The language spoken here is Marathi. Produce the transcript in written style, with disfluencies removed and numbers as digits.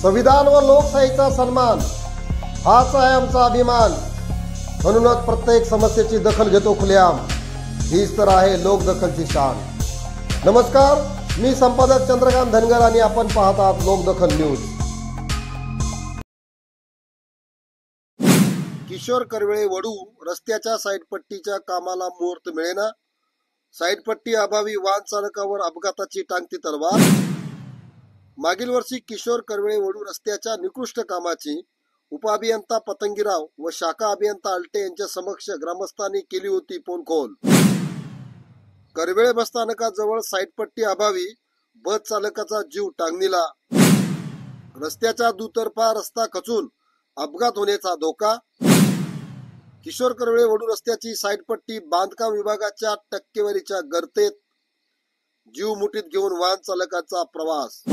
संविधान व लोकशाहीचा सन्मान हाच आहे आमचा अभिमान। म्हणूनच प्रत्येक समस्येची दखल घेतो खुलेआम। हीच तर आहे लोकदखलची शान। नमस्कार, मी संपादक चंद्रकांत धनगर आणि आपण पाहत आहात लोकदखल न्यूज। किशोर करवेळे वडू रस्त्याच्या साईडपट्टीच्या कामाला मुहूर्त मिळेना। साईडपट्टी अभावी वाहन चालकावर अपघाताची टांगती तलवार। मागील वर्षी किशोर करवेळे वडू रस्त्याच्या निकृष्ट कामाची उपअभियंता पतंगीराव व शाखा अभियंता अल्टे यांच्या समक्ष ग्रामस्थांनी केली होती पोलखोल। करवेळे बसस्थानकाजवळ साईडपट्टी अभावी बस चालकाचा जीव टांगणीला। रस्त्याचा दुतर्फा रस्ता खचून अपघात होण्याचा धोका। किशोर करवेळे वडू रस्त्याची साईडपट्टी बांधकाम विभागाच्या टक्केवारीच्या गर्तेत। जीव मुठीत घेऊन वाहन चालकाचा प्रवास।